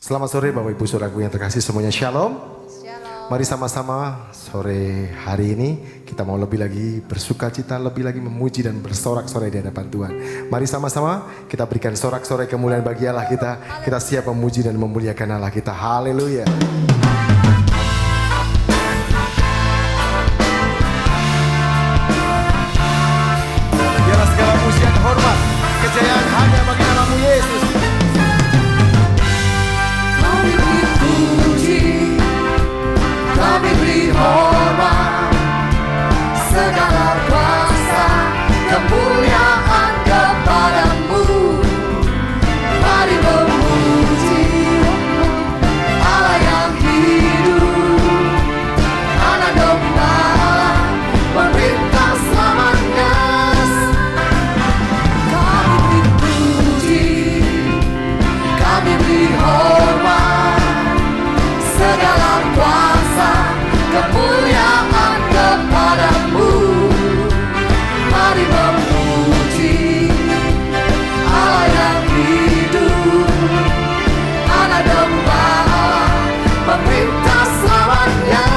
Selamat sore Bapak Ibu Saudaraku yang terkasih semuanya, Shalom. Shalom. Mari sama-sama sore hari ini kita mau lebih lagi bersuka cita, lebih lagi memuji dan bersorak-sorai di hadapan Tuhan. Mari sama-sama kita berikan sorak-sorai kemuliaan bagi Allah kita. Kita siap memuji dan memuliakan Allah kita. Haleluya. Biarlah segala pujian, hormat, kejayaan hanya bagi namamu Yesus. Kami dipuji, kami beri hormat, segala kuasa kemuliaan kepadamu. Mari memuji Allah yang hidup, Anak Domba Allah pemerintah selamanya. Kami dipuji, kami beri hormat, segala kuasa kemuliaan kepadamu. Mari memuji Allah yang hidup, Anak Domba Allah pemerintah selamanya.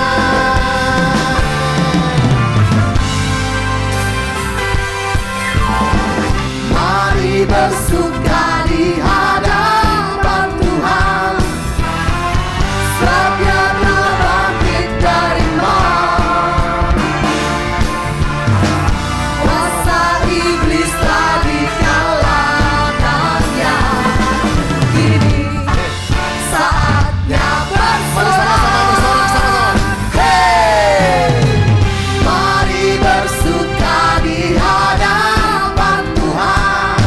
Mari bersuka di hadapan Tuhan, sebab Dia telah bangkit dari maut. Kuasa iblis telah dikalahkannya. Kini saatnya bersorak. Hey, mari bersuka di hadapan Tuhan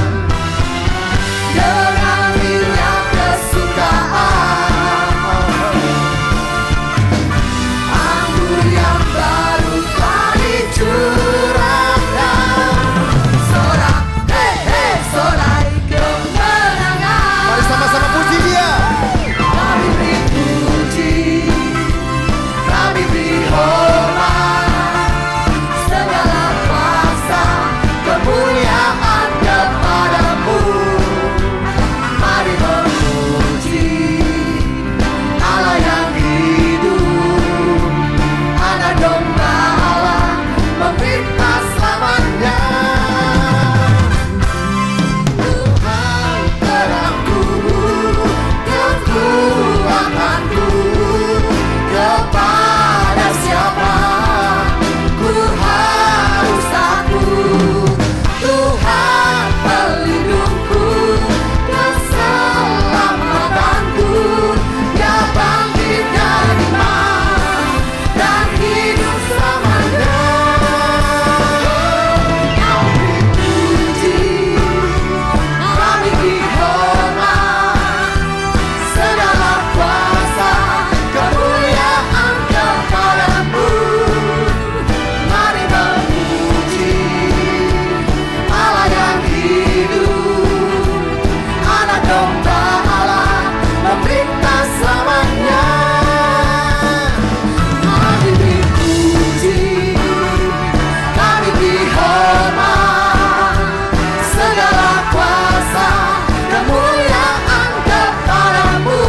dengan riuhnya kesukaan. Anggur yang baru telah dicurahkan. Sorak, hey hey, sorai kemenangan. Mari sama-sama puji Dia. Kami beri puji, kami beri hormat, segala kuasa kemuliaan kepadamu. Mari memuji Allah yang hidup, Anak Domba Allah pemerintah selamanya. Tuhan terangku, kekuatanku, kepada siapa ku harus takut. Tuhan pelindungku, keselamatanku, Dia bangkit dari maut dan hidup selamanya. Kami dipuji, kami dihormat, segala kuasa kemuliaan kepadamu. Mari memuji Allah yang hidup, Anak Domba Allah pemerintah selamanya. Kami dipuji, kami dihormat, segala kuasa kemuliaan kepadamu.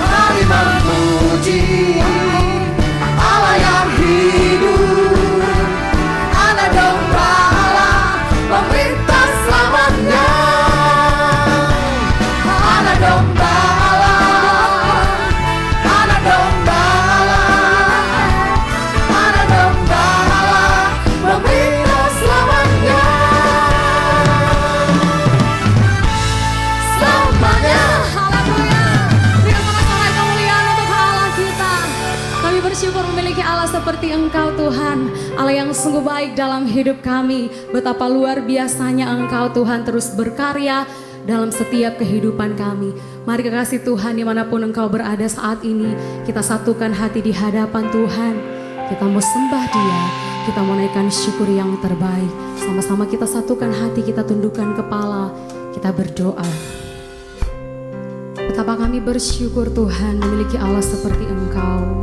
Mari memuji Allah yang hidup, Anak Domba Allah pemerintah selamanya. Anak Domba Allah, Anak Domba Allah, Anak Domba Allah pemerintah selamanya. Selamanya. Haleluya. Berikan sorak-sorai kemuliaan untuk Allah kita. Kami bersyukur memiliki Allah seperti Engkau Tuhan, Allah yang sungguh baik dalam hidup kami. Betapa luar biasanya Engkau Tuhan terus berkarya dalam setiap kehidupan kami. Mari kekasih Tuhan dimanapun Engkau berada saat ini, kita satukan hati di hadapan Tuhan. Kita mau sembah Dia, kita mau naikkan syukur yang terbaik. Sama-sama kita satukan hati, kita tundukkan kepala, kita berdoa. Betapa kami bersyukur Tuhan memiliki Allah seperti Engkau.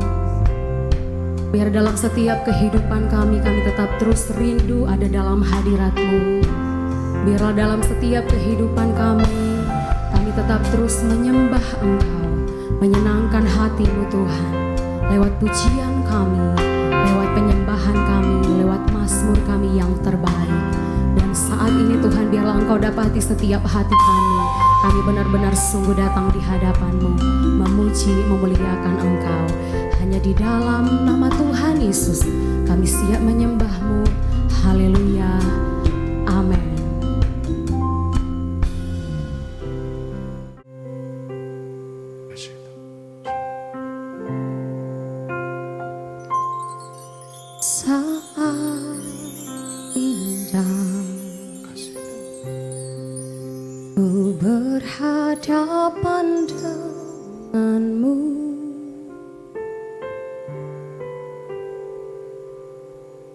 Biar dalam setiap kehidupan kami tetap terus rindu ada dalam hadirat-Mu. Biarlah dalam setiap kehidupan kami tetap terus terus menyembah Engkau, menyenangkan hati-Mu Tuhan, lewat pujian kami, lewat penyembahan kami, lewat mazmur kami yang terbaik. Dan saat ini Tuhan, biarlah Engkau dapati setiap hati kami. Kami benar-benar sungguh datang di hadapan-Mu, memuji, memuliakan Engkau. Hanya di dalam nama Tuhan Yesus kami siap menyembah-Mu. Haleluya. Amin. Saat indah ku berhadapan denganmu,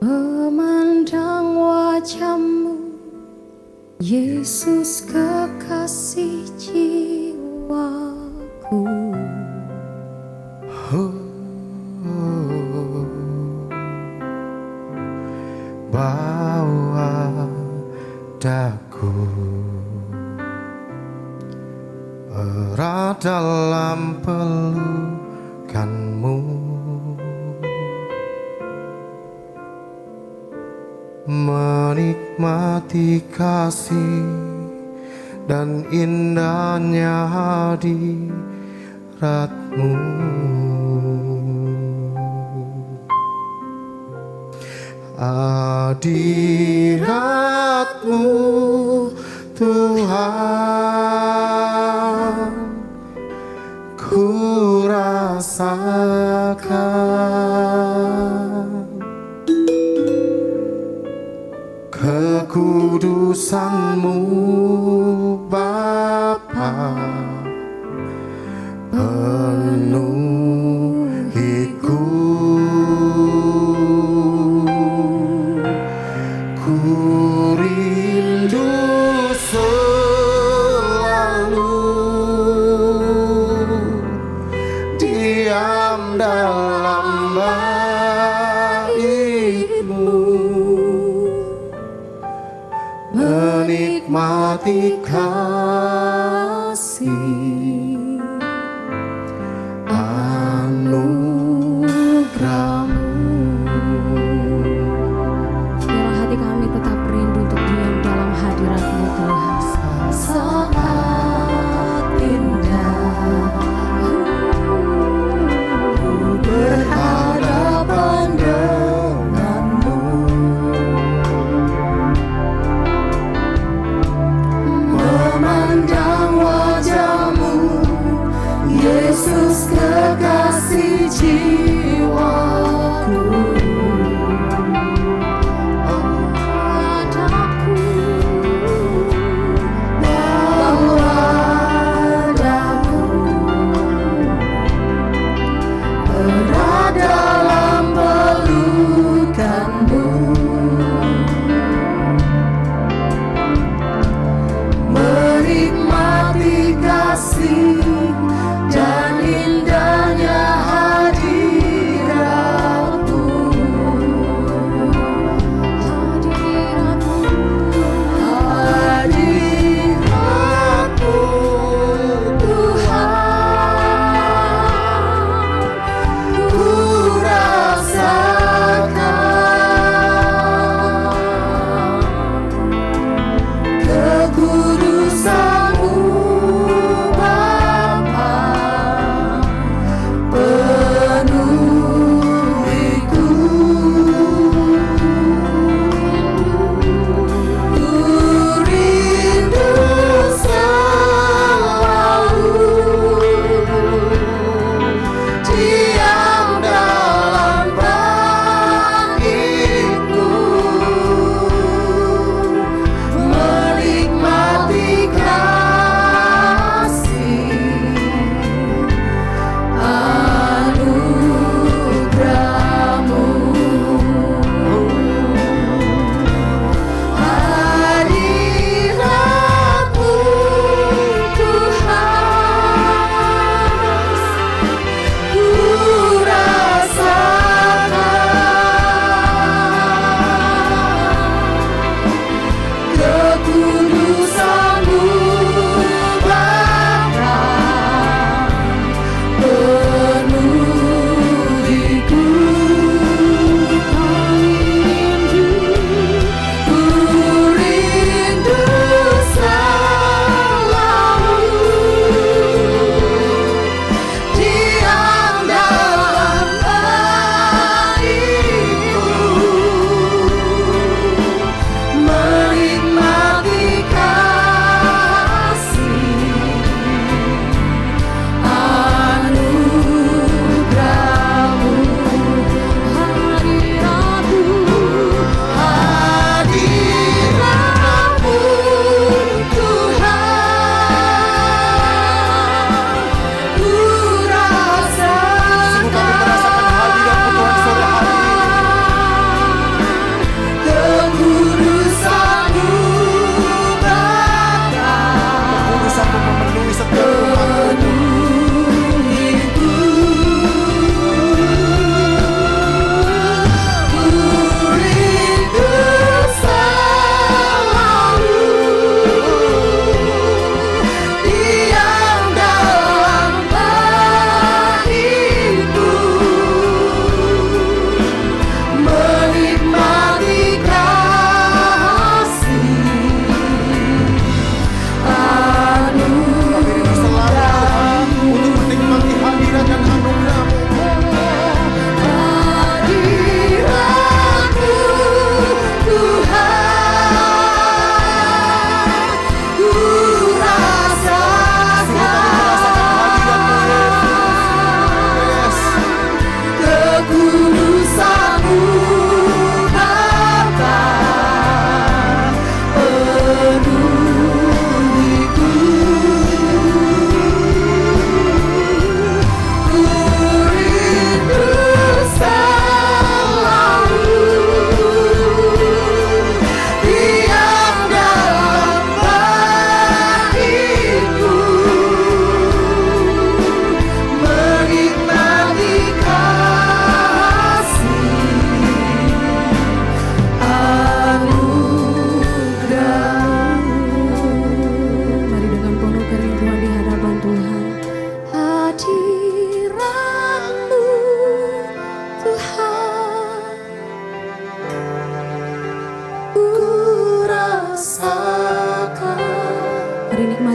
memandang wajah-Mu, Yesus kekasih jiwaku. Bawa daku erat dalam pelukan-Mu, menikmati kasih dan indahnya hadirat-Mu. Hadirat-Mu Tuhan, ku rasakan kekudusan-Mu Bapa, penuhiku. Ku rindu selalu diam dalam bait-Mu, menikmati kasih anugerah-Mu. Biarlah hati kami tetap rindu untuk diam dalam hadirat-Mu Tuhan. Saat indah ku berhadapan denganmu, memandang wajah-Mu,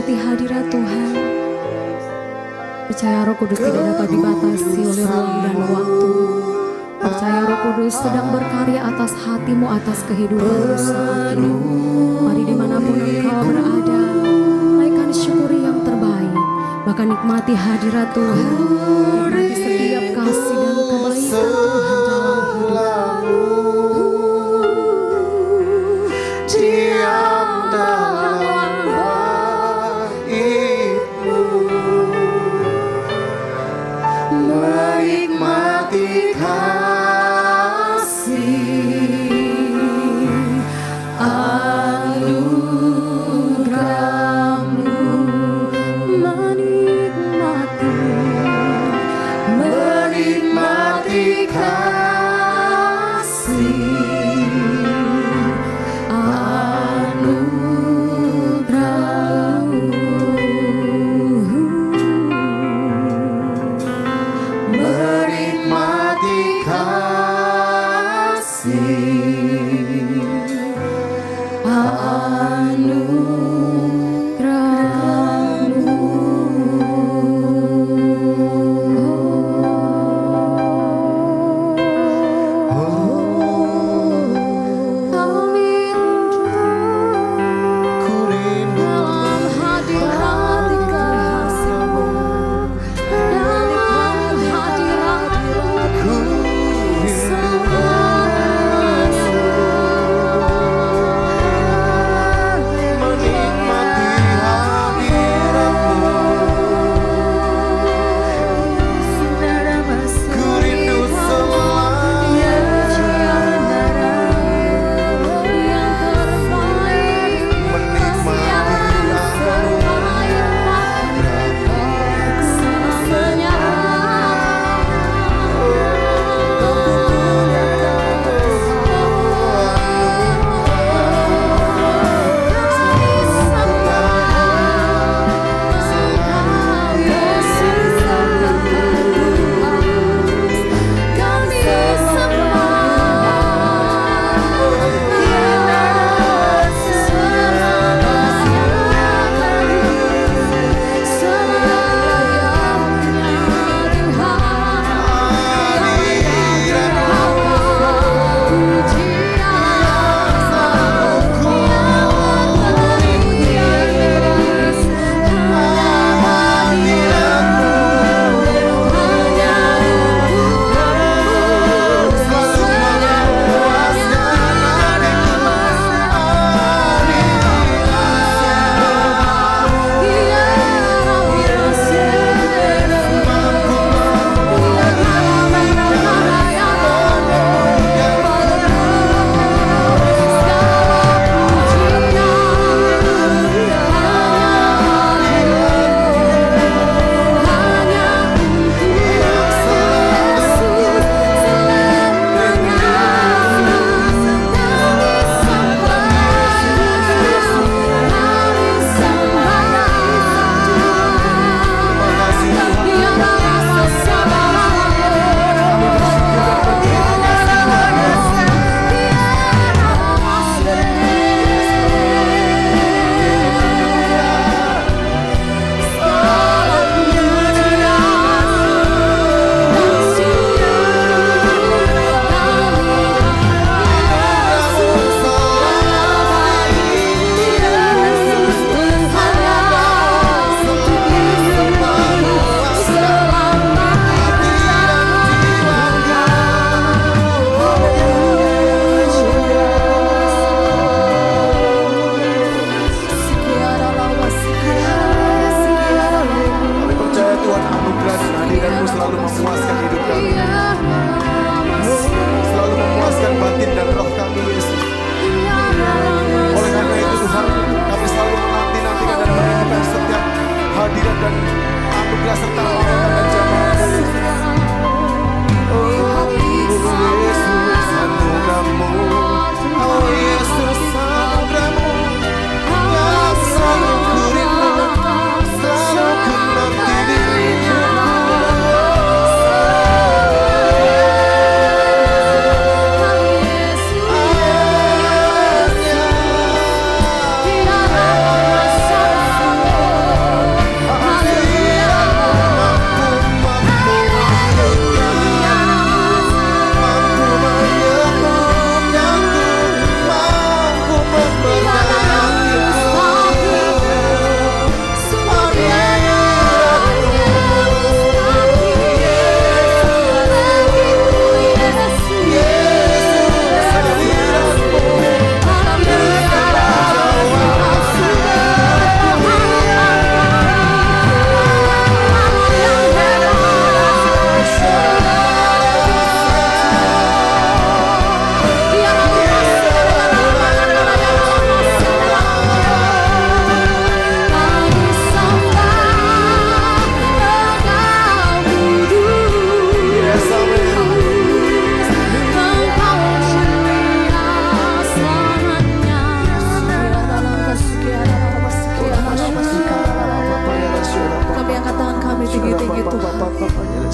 menikmati hadirat Tuhan. Percaya Roh Kudus tidak dapat dibatasi oleh ruang dan waktu. Percaya Roh Kudus sedang berkarya atas hatimu, atas kehidupanmu saat ini. Mari dimanapun engkau berada, naikkan syukuri yang terbaik. Bahkan nikmati hadirat Tuhan. Nikmati setiap kasih dan kebaikan Tuhan dalam hidupmu. Diam dalam baitmu, menikmati kasih anugerahmu, menikmati kasih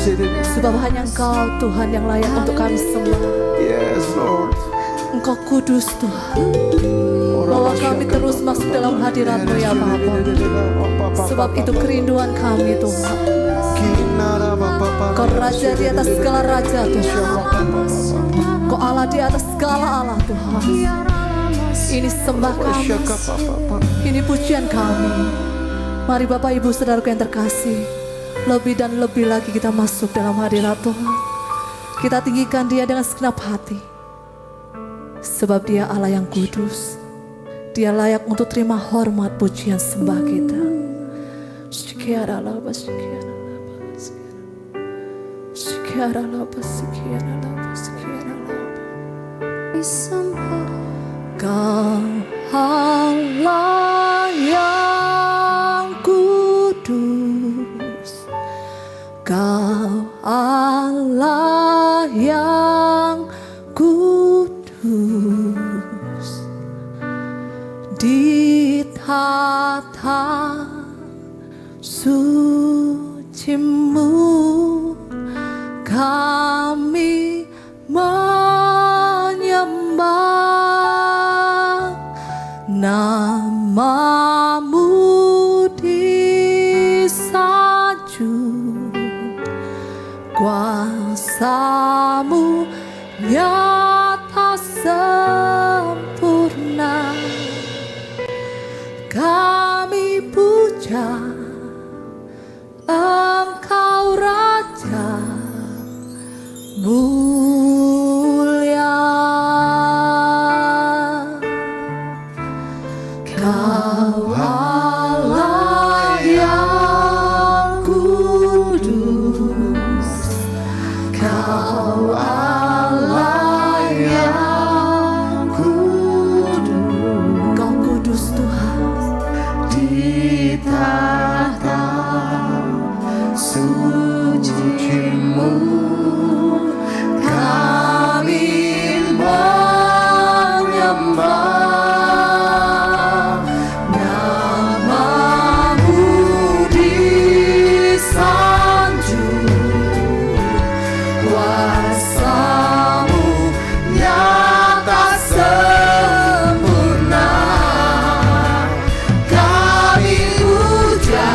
Sebab hanya Engkau Tuhan yang layak untuk kami sembah. Yes, Lord. Engkau kudus Tuhan. Bawa kami terus masuk dalam hadirat-Mu ya Bapa. Sebab itu kerinduan kami Tuhan. Kau Raja di atas segala Raja Tuhan. Kau Allah di atas segala Allah Tuhan. Ini sembah kami. Ini pujian kami. Mari Bapak Ibu Saudaraku yang terkasih, lebih dan lebih lagi kita masuk dalam hadirat Tuhan. Kita tinggikan Dia dengan segenap hati. Sebab Dia Allah yang kudus. Dia layak untuk terima hormat pujian sembah kita. Kau Allah yang kudus, Kau Allah yang kudus, di tata suci-Mu kami menyembah, nama-Mu disanjung, kuasa-Mu nyata sempurna. Kami puja Engkau Raja mulia. Kau Allah yang kudus, Kau Allah yang kudus. Kau kudus Tuhan, di tata suci-Mu kami menyembah, nama-Mu disanjung, kuasa-Mu nyata sempurna. Kami puja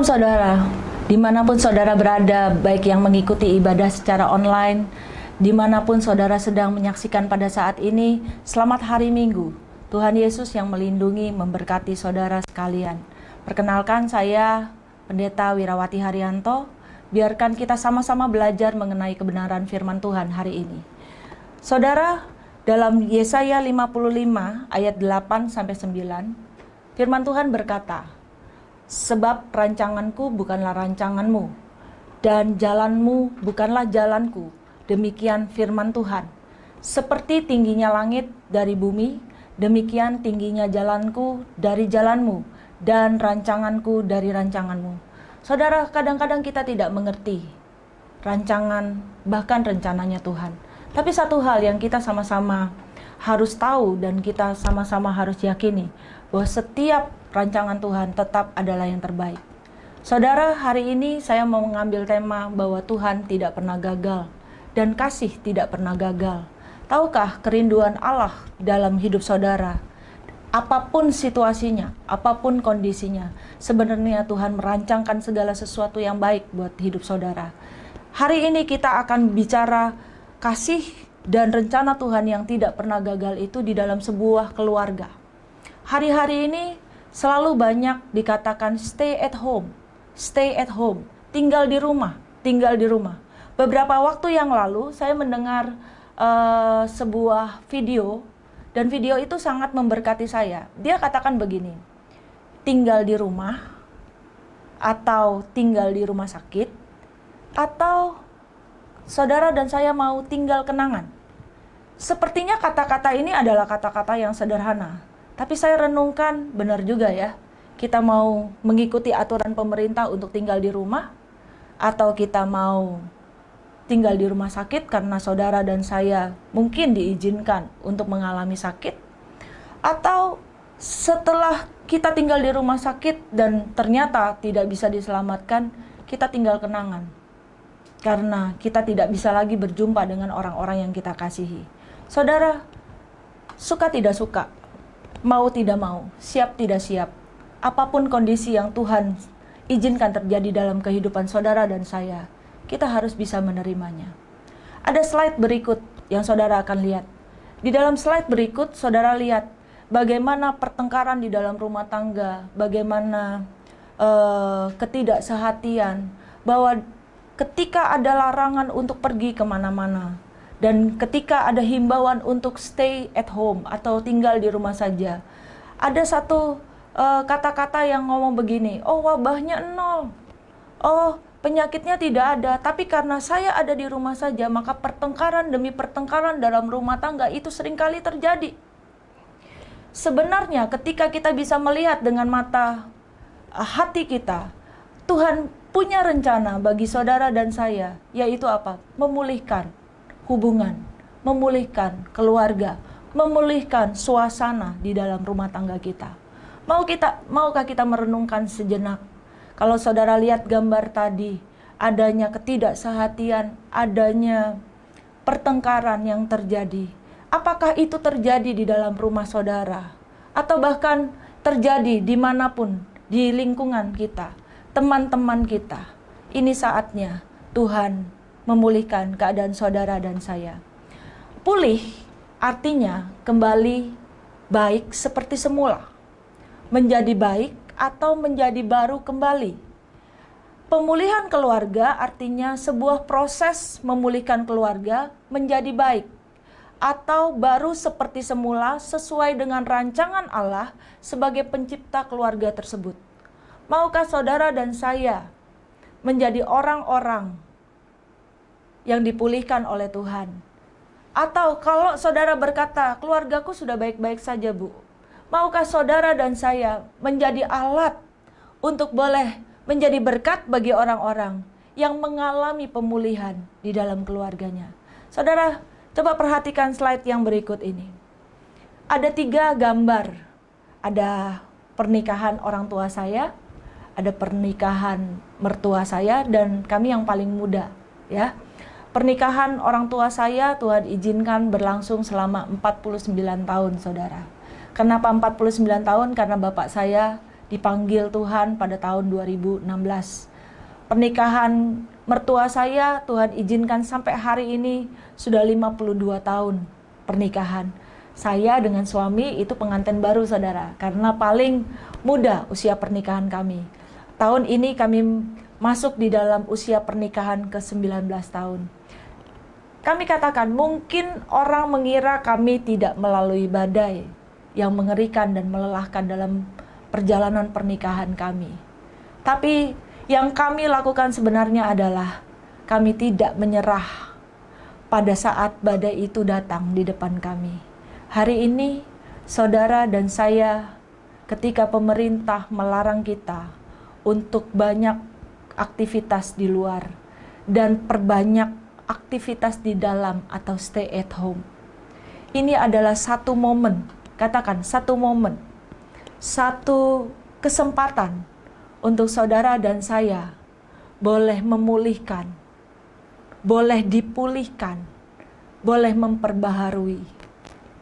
Shalom saudara, dimanapun saudara berada, baik yang mengikuti ibadah secara online, dimanapun saudara sedang menyaksikan pada saat ini, selamat hari Minggu. Tuhan Yesus yang melindungi, memberkati saudara sekalian. Perkenalkan, saya Pendeta Wirawati Haryanto. Biarkan kita sama-sama belajar mengenai kebenaran firman Tuhan hari ini. Saudara, dalam Yesaya 55 ayat 8-9, firman Tuhan berkata, sebab rancanganku bukanlah rancanganmu, dan jalanmu bukanlah jalanku. Demikian firman Tuhan. Seperti tingginya langit dari bumi, demikian tingginya jalanku dari jalanmu, dan rancanganku dari rancanganmu. Saudara, kadang-kadang kita tidak mengerti rancangan, bahkan rencananya Tuhan. Tapi satu hal yang kita sama-sama harus tahu dan kita sama-sama harus yakini, bahwa setiap rancangan Tuhan tetap adalah yang terbaik. Saudara, hari ini saya mau mengambil tema bahwa Tuhan tidak pernah gagal dan kasih tidak pernah gagal. Tahukah kerinduan Allah dalam hidup saudara? Apapun situasinya, apapun kondisinya, sebenarnya Tuhan merancangkan segala sesuatu yang baik buat hidup saudara. Hari ini kita akan bicara kasih dan rencana Tuhan yang tidak pernah gagal itu di dalam sebuah keluarga. Hari-hari ini selalu banyak dikatakan stay at home, tinggal di rumah, tinggal di rumah. Beberapa waktu yang lalu saya mendengar sebuah video, dan video itu sangat memberkati saya. Dia katakan begini, tinggal di rumah, atau tinggal di rumah sakit, atau saudara dan saya mau tinggal kenangan. Sepertinya kata-kata ini adalah kata-kata yang sederhana. Tapi saya renungkan, benar juga ya, kita mau mengikuti aturan pemerintah untuk tinggal di rumah, atau kita mau tinggal di rumah sakit karena saudara dan saya mungkin diizinkan untuk mengalami sakit, atau setelah kita tinggal di rumah sakit dan ternyata tidak bisa diselamatkan, kita tinggal kenangan. Karena kita tidak bisa lagi berjumpa dengan orang-orang yang kita kasihi. Saudara, suka tidak suka, mau tidak mau, siap tidak siap, apapun kondisi yang Tuhan izinkan terjadi dalam kehidupan saudara dan saya, kita harus bisa menerimanya. Ada slide berikut yang saudara akan lihat. Di dalam slide berikut, saudara lihat bagaimana pertengkaran di dalam rumah tangga, bagaimana ketidaksehatian, bahwa ketika ada larangan untuk pergi kemana-mana, dan ketika ada himbauan untuk stay at home atau tinggal di rumah saja, ada satu kata-kata yang ngomong begini, oh wabahnya nol, oh penyakitnya tidak ada, tapi karena saya ada di rumah saja, maka pertengkaran demi pertengkaran dalam rumah tangga itu seringkali terjadi. Sebenarnya ketika kita bisa melihat dengan mata hati kita, Tuhan punya rencana bagi saudara dan saya, yaitu apa? Memulihkan hubungan, memulihkan keluarga, memulihkan suasana di dalam rumah tangga kita. Maukah kita merenungkan sejenak? Kalau saudara lihat gambar tadi, adanya ketidaksehatian, adanya pertengkaran yang terjadi. Apakah itu terjadi di dalam rumah saudara? Atau bahkan terjadi dimanapun, di lingkungan kita, teman-teman kita. Ini saatnya Tuhan memulihkan keadaan saudara dan saya. Pulih artinya kembali baik seperti semula. Menjadi baik atau menjadi baru kembali. Pemulihan keluarga artinya sebuah proses memulihkan keluarga menjadi baik atau baru seperti semula sesuai dengan rancangan Allah sebagai pencipta keluarga tersebut. Maukah saudara dan saya menjadi orang-orang yang dipulihkan oleh Tuhan? Atau kalau saudara berkata, keluargaku sudah baik-baik saja, Bu. Maukah saudara dan saya menjadi alat untuk boleh menjadi berkat bagi orang-orang yang mengalami pemulihan di dalam keluarganya? Saudara, coba perhatikan slide yang berikut ini. Ada 3 gambar. Ada pernikahan orang tua saya, ada pernikahan mertua saya, dan kami yang paling muda, ya. Pernikahan orang tua saya Tuhan izinkan berlangsung selama 49 tahun, saudara. Kenapa 49 tahun? Karena bapak saya dipanggil Tuhan pada tahun 2016. Pernikahan mertua saya Tuhan izinkan sampai hari ini sudah 52 tahun pernikahan. Saya dengan suami itu pengantin baru saudara, karena paling muda usia pernikahan kami. Tahun ini kami masuk di dalam usia pernikahan ke-19 tahun. Kami katakan mungkin orang mengira kami tidak melalui badai yang mengerikan dan melelahkan dalam perjalanan pernikahan kami. Tapi yang kami lakukan sebenarnya adalah kami tidak menyerah pada saat badai itu datang di depan kami. Hari ini, saudara dan saya, ketika pemerintah melarang kita untuk banyak aktivitas di luar dan perbanyak aktivitas di dalam atau stay at home. Ini adalah satu momen, katakan satu momen, satu kesempatan untuk saudara dan saya boleh memulihkan, boleh dipulihkan, boleh memperbaharui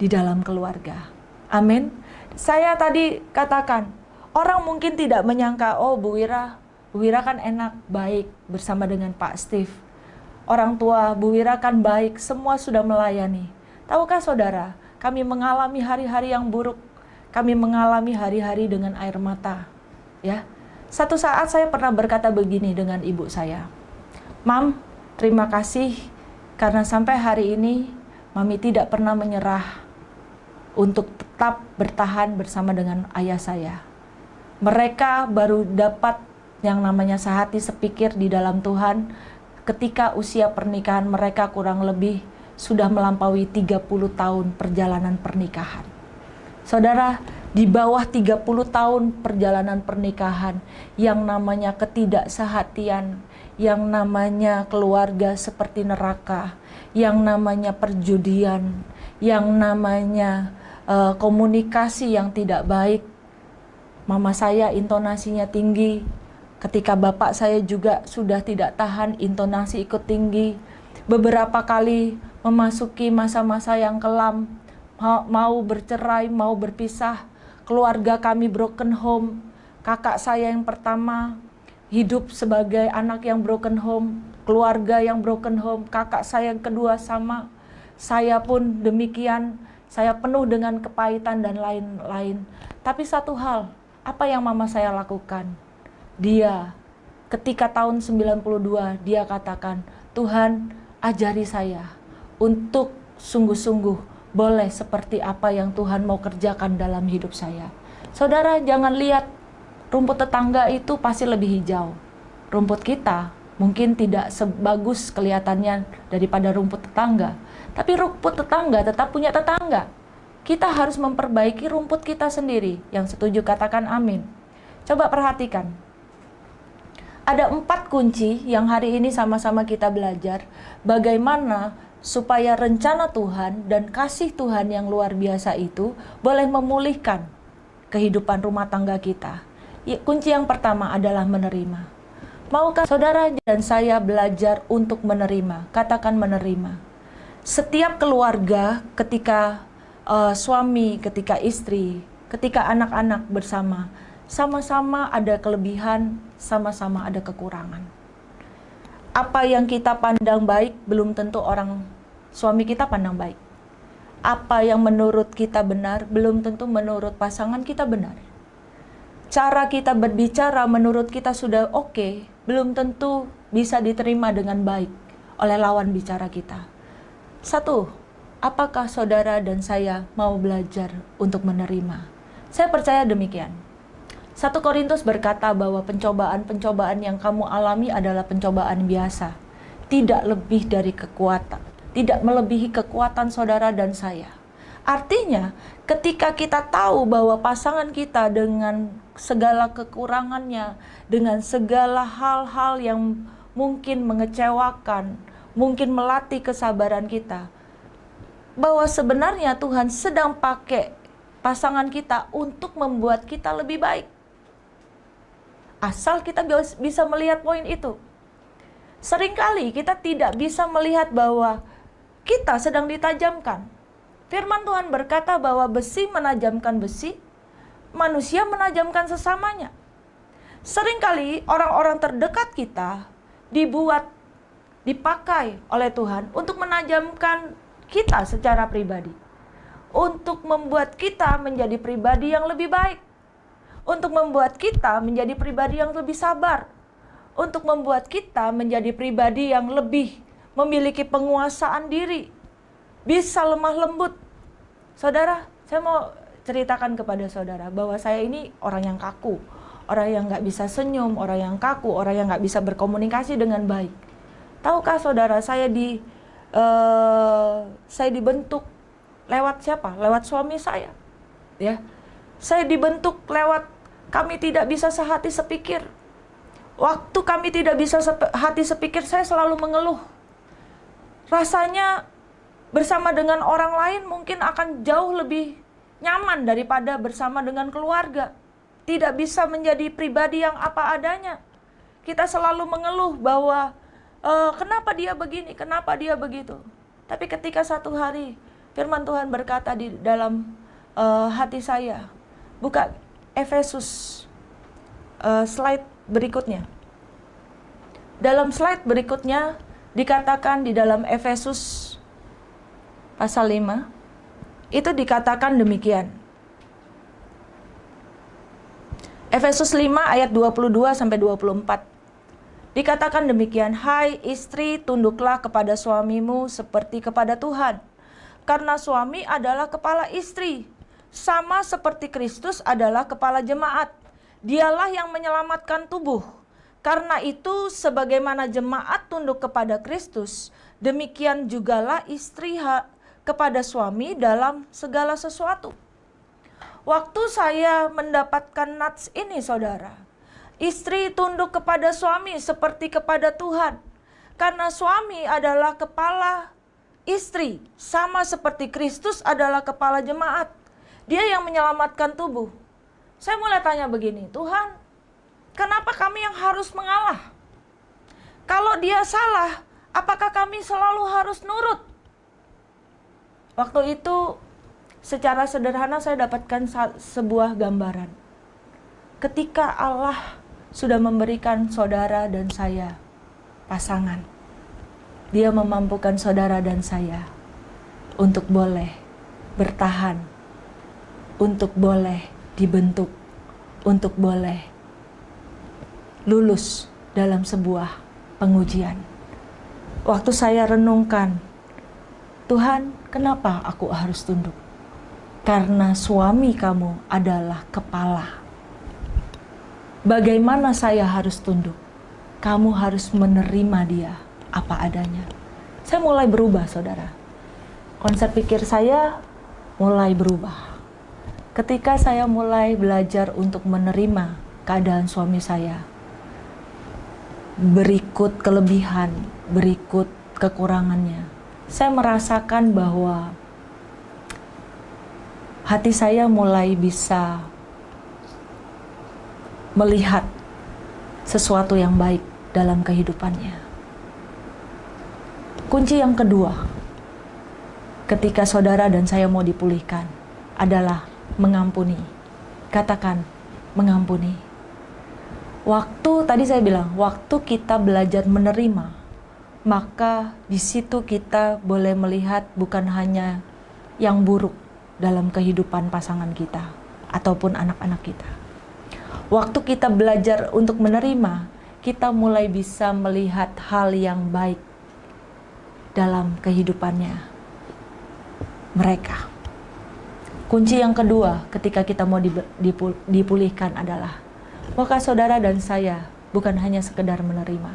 di dalam keluarga. Amin. Saya tadi katakan, orang mungkin tidak menyangka, oh Bu Wira kan enak, baik bersama dengan Pak Steve. Orang tua Bu Wira kan baik, semua sudah melayani. Tahukah saudara, kami mengalami hari-hari yang buruk. Kami mengalami hari-hari dengan air mata. Ya, satu saat saya pernah berkata begini dengan ibu saya. Mam, terima kasih karena sampai hari ini Mami tidak pernah menyerah untuk tetap bertahan bersama dengan ayah saya. Mereka baru dapat yang namanya sehati sepikir di dalam Tuhan ketika usia pernikahan mereka kurang lebih sudah melampaui 30 tahun perjalanan pernikahan. Saudara, di bawah 30 tahun perjalanan pernikahan, yang namanya ketidaksehatian, yang namanya keluarga seperti neraka, yang namanya perjudian, yang namanya komunikasi yang tidak baik. Mama saya intonasinya tinggi, ketika bapak saya juga sudah tidak tahan, intonasi ikut tinggi. Beberapa kali memasuki masa-masa yang kelam, mau bercerai, mau berpisah. Keluarga kami broken home. Kakak saya yang pertama hidup sebagai anak yang broken home, keluarga yang broken home. Kakak saya yang kedua sama. Saya pun demikian. Saya penuh dengan kepahitan dan lain-lain. Tapi satu hal, apa yang mama saya lakukan? Dia, ketika tahun 92, dia katakan, Tuhan ajari saya untuk sungguh-sungguh boleh seperti apa yang Tuhan mau kerjakan dalam hidup saya. Saudara, jangan lihat rumput tetangga itu pasti lebih hijau. Rumput kita mungkin tidak sebagus kelihatannya daripada rumput tetangga. Tapi rumput tetangga tetap punya tetangga. Kita harus memperbaiki rumput kita sendiri. Yang setuju katakan amin. Coba perhatikan. Ada 4 kunci yang hari ini sama-sama kita belajar. Bagaimana supaya rencana Tuhan dan kasih Tuhan yang luar biasa itu boleh memulihkan kehidupan rumah tangga kita. Kunci yang pertama adalah menerima. Maukah saudara dan saya belajar untuk menerima? Katakan menerima. Setiap keluarga ketika suami, ketika istri, ketika anak-anak bersama, sama-sama ada kelebihan, sama-sama ada kekurangan. Apa yang kita pandang baik belum tentu orang suami kita pandang baik. Apa yang menurut kita benar belum tentu menurut pasangan kita benar. Cara kita berbicara menurut kita sudah oke, belum tentu bisa diterima dengan baik oleh lawan bicara kita. 1, apakah saudara dan saya mau belajar untuk menerima? Saya percaya demikian. 1 Korintus berkata bahwa pencobaan-pencobaan yang kamu alami adalah pencobaan biasa. Tidak lebih dari kekuatan. Tidak melebihi kekuatan saudara dan saya. Artinya, ketika kita tahu bahwa pasangan kita dengan segala kekurangannya, dengan segala hal-hal yang mungkin mengecewakan, mungkin melatih kesabaran kita, bahwa sebenarnya Tuhan sedang pakai pasangan kita untuk membuat kita lebih baik. Asal kita bisa melihat poin itu. Seringkali kita tidak bisa melihat bahwa kita sedang ditajamkan. Firman Tuhan berkata bahwa besi menajamkan besi, manusia menajamkan sesamanya. Seringkali orang-orang terdekat kita dipakai oleh Tuhan untuk menajamkan kita secara pribadi, untuk membuat kita menjadi pribadi yang lebih baik, untuk membuat kita menjadi pribadi yang lebih sabar, untuk membuat kita menjadi pribadi yang lebih memiliki penguasaan diri, bisa lemah lembut. Saudara, saya mau ceritakan kepada saudara bahwa saya ini orang yang kaku, orang yang nggak bisa senyum, orang yang kaku, orang yang nggak bisa berkomunikasi dengan baik. Tahukah saudara, saya dibentuk lewat siapa? Lewat suami saya. Ya, saya dibentuk lewat kami tidak bisa sehati sepikir. Waktu kami tidak bisa hati sepikir, saya selalu mengeluh. Rasanya bersama dengan orang lain mungkin akan jauh lebih nyaman daripada bersama dengan keluarga. Tidak bisa menjadi pribadi yang apa adanya. Kita selalu mengeluh bahwa kenapa dia begini, kenapa dia begitu. Tapi ketika satu hari firman Tuhan berkata di dalam hati saya, buka Efesus slide berikutnya. Dalam slide berikutnya dikatakan di dalam Efesus pasal 5, itu dikatakan demikian. Efesus 5 ayat 22-24. Dikatakan demikian, hai istri, tunduklah kepada suamimu seperti kepada Tuhan. Karena suami adalah kepala istri, sama seperti Kristus adalah kepala jemaat. Dialah yang menyelamatkan tubuh. Karena itu sebagaimana jemaat tunduk kepada Kristus, demikian jugalah istri kepada suami dalam segala sesuatu. Waktu saya mendapatkan nats ini, saudara, istri tunduk kepada suami seperti kepada Tuhan. Karena suami adalah kepala istri, sama seperti Kristus adalah kepala jemaat. Dia yang menyelamatkan tubuh. Saya mulai tanya begini, Tuhan, kenapa kami yang harus mengalah? Kalau dia salah, apakah kami selalu harus nurut? Waktu itu secara sederhana saya dapatkan sebuah gambaran. Ketika Allah sudah memberikan saudara dan saya pasangan, Dia memampukan saudara dan saya untuk boleh bertahan, untuk boleh dibentuk, untuk boleh lulus dalam sebuah pengujian. Waktu saya renungkan, Tuhan, kenapa aku harus tunduk? Karena suami kamu adalah kepala. Bagaimana saya harus tunduk? Kamu harus menerima dia apa adanya. Saya mulai berubah, saudara. Konsep pikir saya mulai berubah. Ketika saya mulai belajar untuk menerima keadaan suami saya, berikut kelebihan, berikut kekurangannya, saya merasakan bahwa hati saya mulai bisa melihat sesuatu yang baik dalam kehidupannya. Kunci yang kedua, ketika saudara dan saya mau dipulihkan, adalah mengampuni. Katakan, mengampuni. Waktu, tadi saya bilang, waktu kita belajar menerima, maka di situ kita boleh melihat bukan hanya yang buruk dalam kehidupan pasangan kita ataupun anak-anak kita. Waktu kita belajar untuk menerima, kita mulai bisa melihat hal yang baik dalam kehidupannya mereka. Kunci yang kedua ketika kita mau dipulihkan adalah, maukah saudara dan saya bukan hanya sekedar menerima,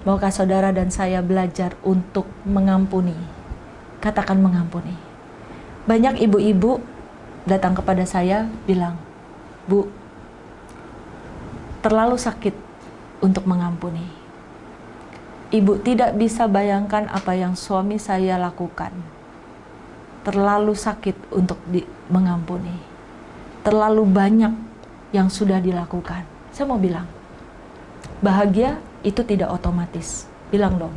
maukah saudara dan saya belajar untuk mengampuni. Katakan mengampuni. Banyak ibu-ibu datang kepada saya bilang, Bu, terlalu sakit untuk mengampuni. Ibu tidak bisa bayangkan apa yang suami saya lakukan. Terlalu sakit untuk mengampuni. Terlalu banyak yang sudah dilakukan. Saya mau bilang, bahagia itu tidak otomatis. Bilang dong,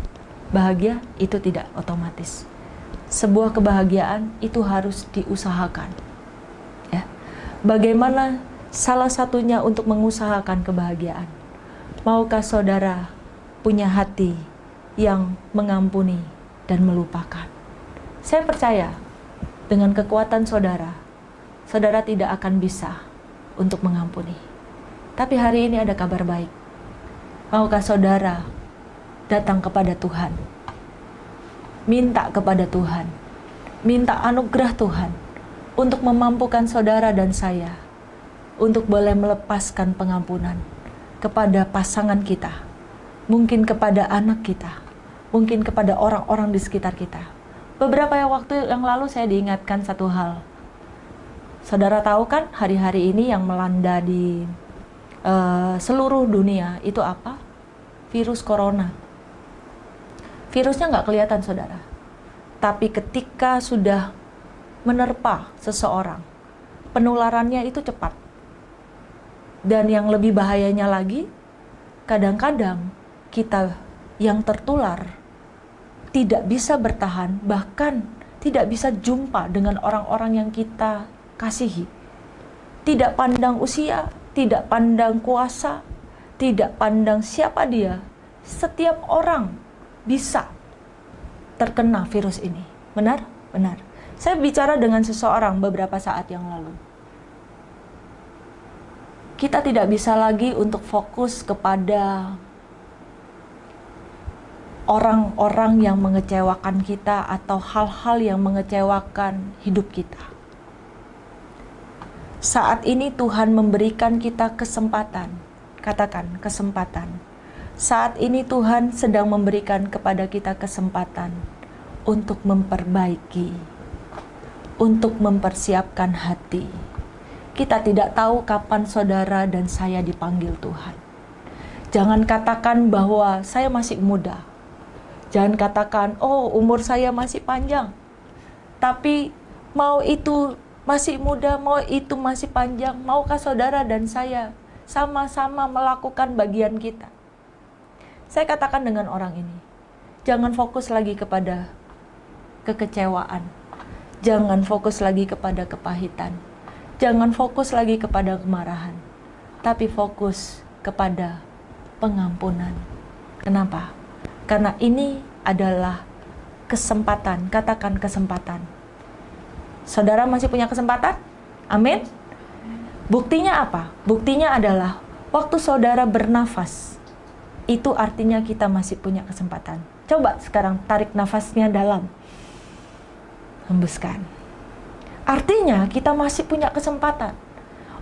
bahagia itu tidak otomatis. Sebuah kebahagiaan itu harus diusahakan. Ya. Bagaimana salah satunya untuk mengusahakan kebahagiaan? Maukah saudara punya hati yang mengampuni dan melupakan? Saya percaya dengan kekuatan saudara, saudara tidak akan bisa untuk mengampuni. Tapi hari ini ada kabar baik. Maukah saudara datang kepada Tuhan? Minta kepada Tuhan. Minta anugerah Tuhan untuk memampukan saudara dan saya untuk boleh melepaskan pengampunan kepada pasangan kita, mungkin kepada anak kita, mungkin kepada orang-orang di sekitar kita. Beberapa waktu yang lalu saya diingatkan satu hal. Saudara tahu kan hari-hari ini yang melanda di seluruh dunia itu apa? Virus corona. Virusnya nggak kelihatan saudara. Tapi ketika sudah menerpa seseorang, penularannya itu cepat. Dan yang lebih bahayanya lagi, kadang-kadang kita yang tertular tidak bisa bertahan, bahkan tidak bisa jumpa dengan orang-orang yang kita kasihi. Tidak pandang usia, tidak pandang kuasa, tidak pandang siapa dia, setiap orang bisa terkena virus ini. Benar? Benar. Saya bicara dengan seseorang beberapa saat yang lalu. Kita tidak bisa lagi untuk fokus kepada orang-orang yang mengecewakan kita atau hal-hal yang mengecewakan hidup kita. Saat ini Tuhan memberikan kita kesempatan. Katakan kesempatan. Saat ini Tuhan sedang memberikan kepada kita kesempatan untuk memperbaiki, untuk mempersiapkan hati. Kita tidak tahu kapan saudara dan saya dipanggil Tuhan. Jangan katakan bahwa saya masih muda. Jangan katakan, oh umur saya masih panjang. Tapi mau itu masih muda, mau itu masih panjang, maukah saudara dan saya sama-sama melakukan bagian kita? Saya katakan dengan orang ini, jangan fokus lagi kepada kekecewaan. Jangan fokus lagi kepada kepahitan. Jangan fokus lagi kepada kemarahan. Tapi fokus kepada pengampunan. Kenapa? Karena ini adalah kesempatan. Katakan kesempatan. Saudara masih punya kesempatan? Amin. Buktinya apa? Buktinya adalah waktu saudara bernafas. Itu artinya kita masih punya kesempatan. Coba sekarang tarik nafasnya dalam. Hembuskan. Artinya kita masih punya kesempatan.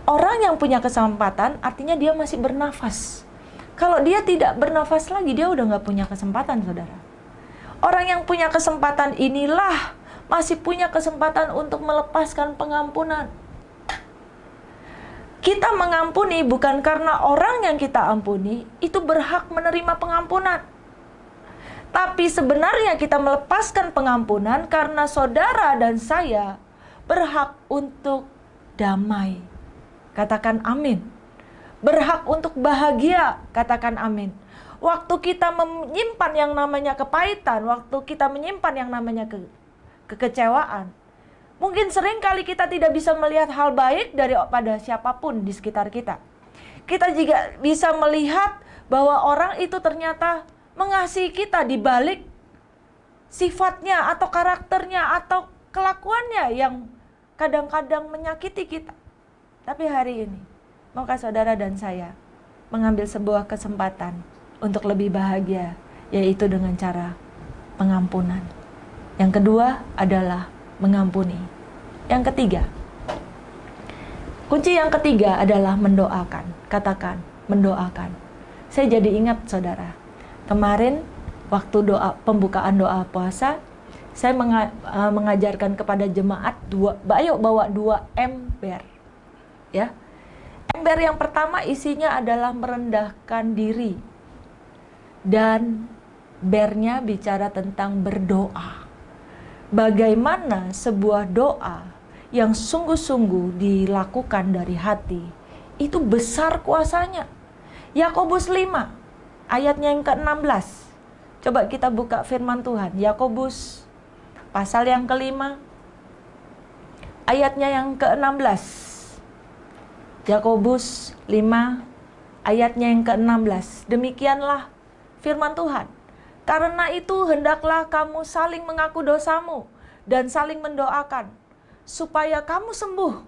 Orang yang punya kesempatan artinya dia masih bernafas. Kalau dia tidak bernafas lagi, dia udah gak punya kesempatan, saudara. Orang yang punya kesempatan inilah masih punya kesempatan untuk melepaskan pengampunan. Kita mengampuni bukan karena orang yang kita ampuni itu berhak menerima pengampunan. Tapi sebenarnya kita melepaskan pengampunan karena saudara dan saya berhak untuk damai. Katakan amin. Berhak untuk bahagia. Katakan amin. Waktu kita menyimpan yang namanya kepahitan, waktu kita menyimpan yang namanya kekecewaan, mungkin sering kali kita tidak bisa melihat hal baik daripada siapapun di sekitar kita. Kita juga bisa melihat bahwa orang itu ternyata mengasihi kita di balik sifatnya atau karakternya atau kelakuannya yang kadang-kadang menyakiti kita. Tapi hari ini, maukah saudara dan saya mengambil sebuah kesempatan untuk lebih bahagia, yaitu dengan cara pengampunan. Yang kedua adalah mengampuni. Yang ketiga, kunci yang ketiga adalah mendoakan. Katakan, mendoakan. Saya jadi ingat saudara, kemarin waktu pembukaan doa puasa, saya mengajarkan kepada jemaat ayo bawa 2 ember. Ya. Ember yang pertama isinya adalah merendahkan diri. Dan bernya bicara tentang berdoa. Bagaimana sebuah doa yang sungguh-sungguh dilakukan dari hati, itu besar kuasanya. Yakobus 5, ayatnya yang ke-16. Coba kita buka firman Tuhan. Yakobus pasal yang ke-5, ayatnya yang ke-16. Yakobus 5 ayatnya yang ke-16. Demikianlah firman Tuhan. Karena itu hendaklah kamu saling mengaku dosamu dan saling mendoakan supaya kamu sembuh.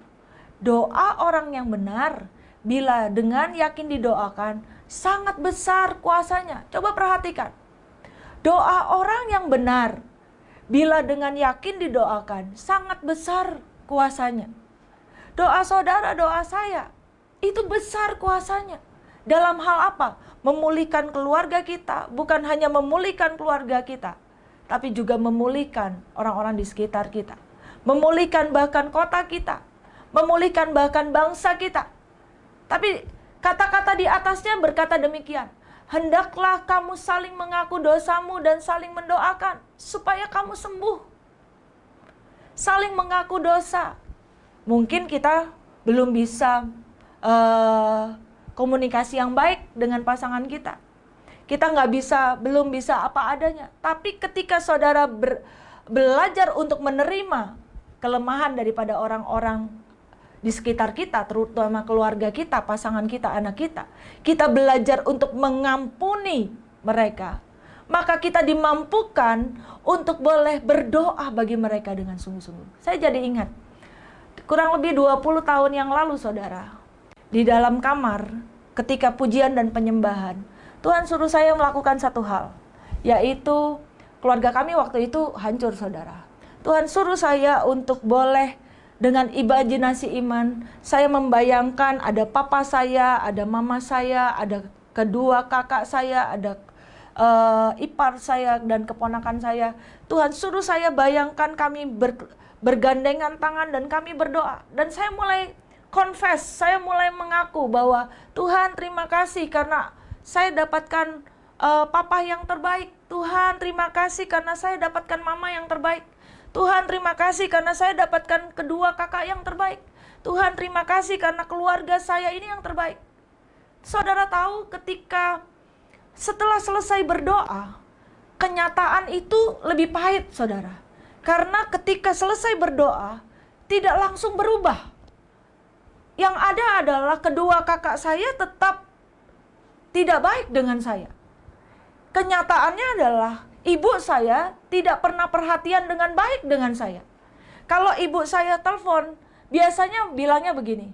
Doa orang yang benar bila dengan yakin didoakan sangat besar kuasanya. Coba perhatikan. Doa orang yang benar bila dengan yakin didoakan sangat besar kuasanya. Doa saudara, doa saya itu besar kuasanya. Dalam hal apa? Memulihkan keluarga kita, bukan hanya memulihkan keluarga kita, tapi juga memulihkan orang-orang di sekitar kita. Memulihkan bahkan kota kita, memulihkan bahkan bangsa kita. Tapi kata-kata di atasnya berkata demikian. Hendaklah kamu saling mengaku dosamu dan saling mendoakan supaya kamu sembuh. Saling mengaku dosa. Mungkin kita belum bisa komunikasi yang baik dengan pasangan kita. Kita belum bisa apa adanya. Tapi ketika saudara belajar untuk menerima kelemahan daripada orang-orang di sekitar kita, terutama keluarga kita, pasangan kita, anak kita, kita belajar untuk mengampuni mereka, maka kita dimampukan untuk boleh berdoa bagi mereka dengan sungguh-sungguh. Saya jadi ingat, kurang lebih 20 tahun yang lalu saudara, di dalam kamar, ketika pujian dan penyembahan, Tuhan suruh saya melakukan satu hal, yaitu keluarga kami waktu itu hancur saudara. Tuhan suruh saya untuk boleh dengan imajinasi iman, saya membayangkan ada papa saya, ada mama saya, ada kedua kakak saya, ada ipar saya dan keponakan saya. Tuhan suruh saya bayangkan kami bergandengan tangan dan kami berdoa. Dan saya mulai confess, saya mulai mengaku bahwa Tuhan terima kasih karena saya dapatkan papa yang terbaik. Tuhan terima kasih karena saya dapatkan mama yang terbaik. Tuhan terima kasih karena saya dapatkan kedua kakak yang terbaik. Tuhan terima kasih karena keluarga saya ini yang terbaik. Saudara tahu ketika setelah selesai berdoa, kenyataan itu lebih pahit saudara. Karena ketika selesai berdoa, tidak langsung berubah. Yang ada adalah kedua kakak saya tetap tidak baik dengan saya. Kenyataannya adalah ibu saya tidak pernah perhatian dengan baik dengan saya. Kalau ibu saya telepon, biasanya bilangnya begini.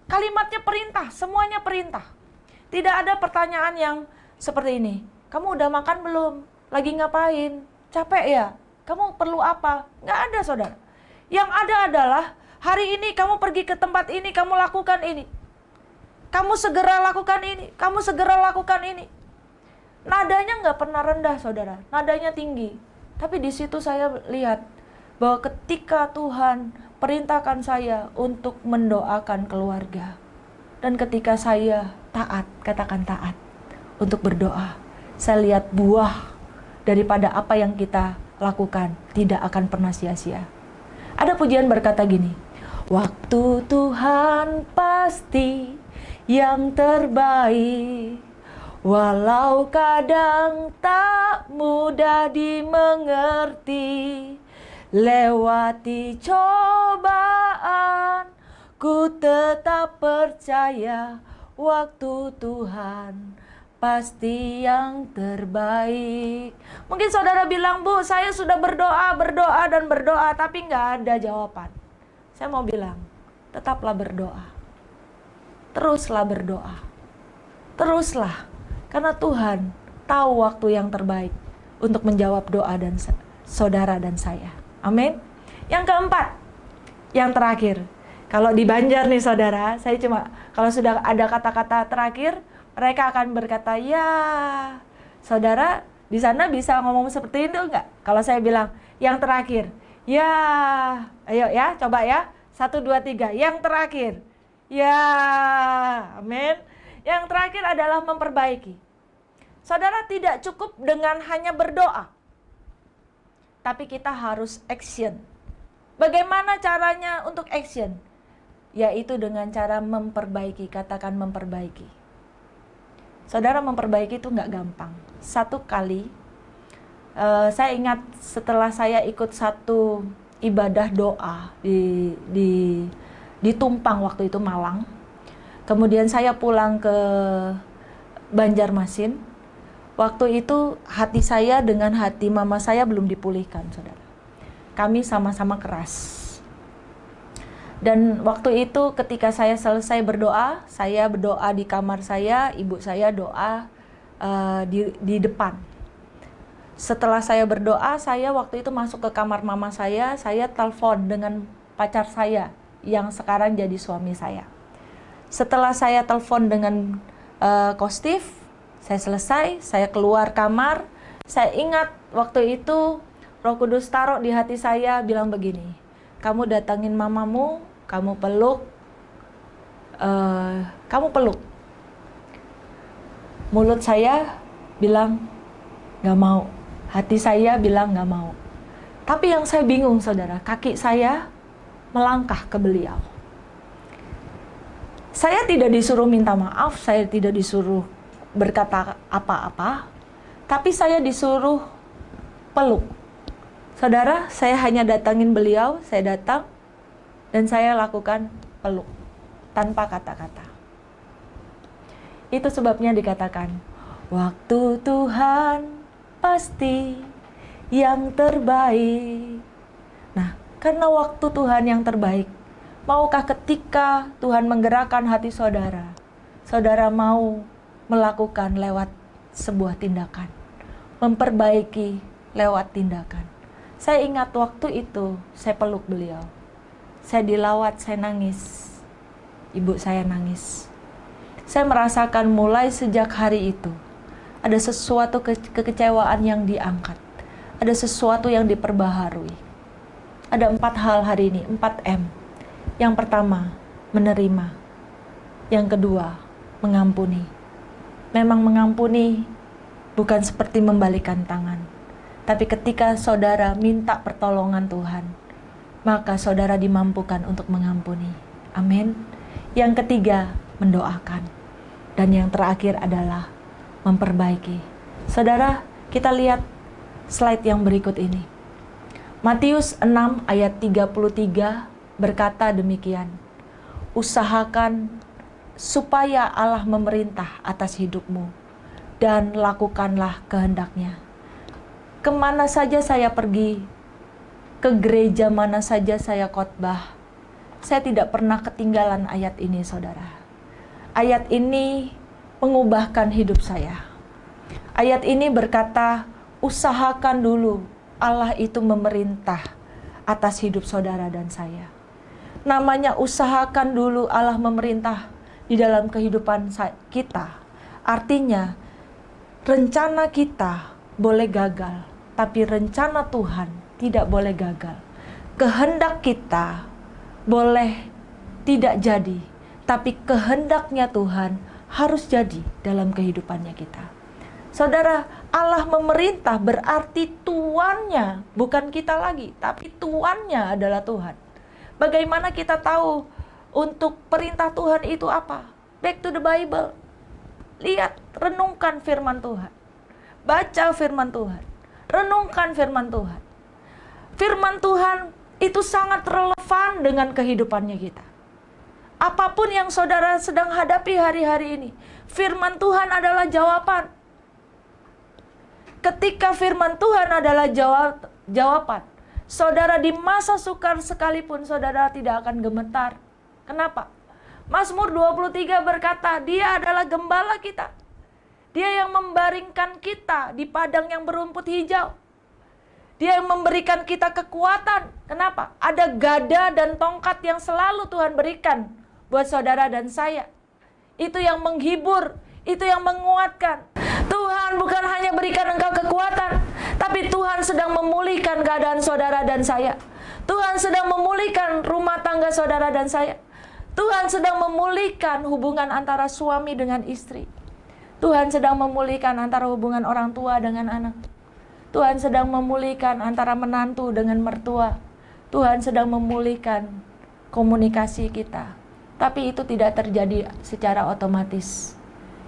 Kalimatnya perintah, semuanya perintah. Tidak ada pertanyaan yang seperti ini. Kamu udah makan belum? Lagi ngapain? Capek ya? Kamu perlu apa? Nggak ada saudara. Yang ada adalah hari ini kamu pergi ke tempat ini, kamu lakukan ini. Kamu segera lakukan ini, kamu segera lakukan ini. Nadanya nggak pernah rendah saudara, nadanya tinggi. Tapi di situ saya lihat bahwa ketika Tuhan perintahkan saya untuk mendoakan keluarga. Dan ketika saya taat, katakan taat, untuk berdoa. Saya lihat buah daripada apa yang kita lakukan tidak akan pernah sia-sia. Ada pujian berkata gini, waktu Tuhan pasti yang terbaik, walau kadang tak mudah dimengerti, lewati cobaan, ku tetap percaya waktu Tuhan pasti yang terbaik. Mungkin saudara bilang, Bu, saya sudah berdoa dan berdoa, tapi nggak ada jawaban. Saya mau bilang, tetaplah berdoa. Teruslah berdoa. Teruslah, karena Tuhan tahu waktu yang terbaik untuk menjawab doa dan saudara dan saya. Amin. Yang keempat, yang terakhir. Kalau di Banjar nih saudara, saya cuma, kalau sudah ada kata-kata terakhir, mereka akan berkata, ya, saudara di sana bisa ngomong seperti itu enggak? Kalau saya bilang, yang terakhir, ya, ayo ya, coba ya, 1, 2, 3, yang terakhir, ya, amin. Yang terakhir adalah memperbaiki. Saudara tidak cukup dengan hanya berdoa, tapi kita harus action. Bagaimana caranya untuk action? Yaitu dengan cara memperbaiki, katakan memperbaiki. Saudara, memperbaiki itu nggak gampang. Satu kali, saya ingat setelah saya ikut satu ibadah doa di Tumpang waktu itu Malang. Kemudian saya pulang ke Banjarmasin. Waktu itu hati saya dengan hati mama saya belum dipulihkan, saudara. Kami sama-sama keras. Dan waktu itu ketika saya selesai berdoa, saya berdoa di kamar saya, ibu saya doa di depan. Setelah saya berdoa, saya waktu itu masuk ke kamar mama saya telepon dengan pacar saya yang sekarang jadi suami saya. Setelah saya telepon dengan Kostif, saya selesai, saya keluar kamar. Saya ingat waktu itu Roh Kudus taruh di hati saya bilang begini, kamu datangin mamamu, kamu peluk. Mulut saya bilang gak mau, hati saya bilang gak mau. Tapi yang saya bingung, saudara, kaki saya melangkah ke beliau. Saya tidak disuruh minta maaf, saya tidak disuruh berkata apa-apa, tapi saya disuruh peluk. Saudara, saya hanya datangin beliau, saya datang, dan saya lakukan peluk, tanpa kata-kata. Itu sebabnya dikatakan, waktu Tuhan pasti yang terbaik. Nah, karena waktu Tuhan yang terbaik, maukah ketika Tuhan menggerakkan hati saudara, saudara mau melakukan lewat sebuah tindakan, memperbaiki lewat tindakan. Saya ingat waktu itu, saya peluk beliau. Saya dilawat, saya nangis. Ibu saya nangis. Saya merasakan mulai sejak hari itu, ada sesuatu kekecewaan yang diangkat. Ada sesuatu yang diperbaharui. Ada 4 hal hari ini, 4M. Yang pertama, menerima. Yang kedua, mengampuni. Memang mengampuni bukan seperti membalikan tangan. Tapi ketika saudara minta pertolongan Tuhan, maka saudara dimampukan untuk mengampuni. Amin. Yang ketiga, mendoakan. Dan yang terakhir adalah memperbaiki. Saudara, kita lihat slide yang berikut ini. Matius 6 ayat 33 berkata demikian. Usahakan supaya Allah memerintah atas hidupmu dan lakukanlah kehendaknya. Kemana saja saya pergi, ke gereja mana saja saya khotbah, saya tidak pernah ketinggalan ayat ini, saudara. Ayat ini mengubahkan hidup saya. Ayat ini berkata, usahakan dulu Allah itu memerintah atas hidup saudara dan saya. Namanya usahakan dulu Allah memerintah di dalam kehidupan kita. Artinya, rencana kita boleh gagal, tapi rencana Tuhan tidak boleh gagal. Kehendak kita boleh tidak jadi, tapi kehendaknya Tuhan harus jadi dalam kehidupannya kita. Saudara, Allah memerintah berarti tuannya bukan kita lagi, tapi tuannya adalah Tuhan. Bagaimana kita tahu untuk perintah Tuhan itu apa? Back to the Bible. Lihat, renungkan firman Tuhan. Baca firman Tuhan. Renungkan firman Tuhan. Firman Tuhan itu sangat relevan dengan kehidupannya kita. Apapun yang saudara sedang hadapi hari-hari ini, firman Tuhan adalah jawaban. Ketika firman Tuhan adalah jawaban, saudara di masa sukar sekalipun saudara tidak akan gemetar. Kenapa? Mazmur 23 berkata, Dia adalah gembala kita. Dia yang membaringkan kita di padang yang berumput hijau. Dia yang memberikan kita kekuatan. Kenapa? Ada gada dan tongkat yang selalu Tuhan berikan buat saudara dan saya. Itu yang menghibur, itu yang menguatkan. Tuhan bukan hanya berikan engkau kekuatan, tapi Tuhan sedang memulihkan keadaan saudara dan saya. Tuhan sedang memulihkan rumah tangga saudara dan saya. Tuhan sedang memulihkan hubungan antara suami dengan istri. Tuhan sedang memulihkan antara hubungan orang tua dengan anak. Tuhan sedang memulihkan antara menantu dengan mertua. Tuhan sedang memulihkan komunikasi kita. Tapi itu tidak terjadi secara otomatis.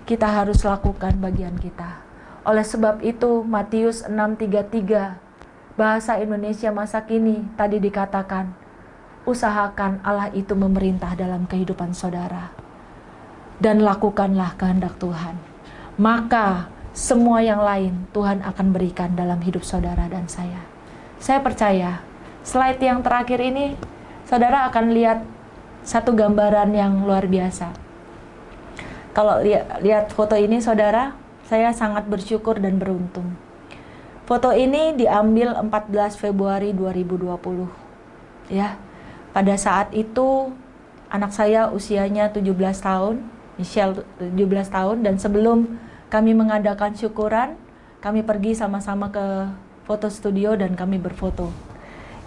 Kita harus lakukan bagian kita. Oleh sebab itu Matius 6:33 bahasa Indonesia masa kini tadi dikatakan, usahakan Allah itu memerintah dalam kehidupan saudara. dan lakukanlah kehendak Tuhan. Maka semua yang lain Tuhan akan berikan dalam hidup saudara dan saya. Saya percaya slide yang terakhir ini saudara akan lihat satu gambaran yang luar biasa. Kalau lihat foto ini saudara, saya sangat bersyukur dan beruntung. Foto ini diambil 14 Februari 2020. Ya. Pada saat itu anak saya usianya 17 tahun, Michelle 17 tahun, dan sebelum kami mengadakan syukuran, kami pergi sama-sama ke foto studio dan kami berfoto.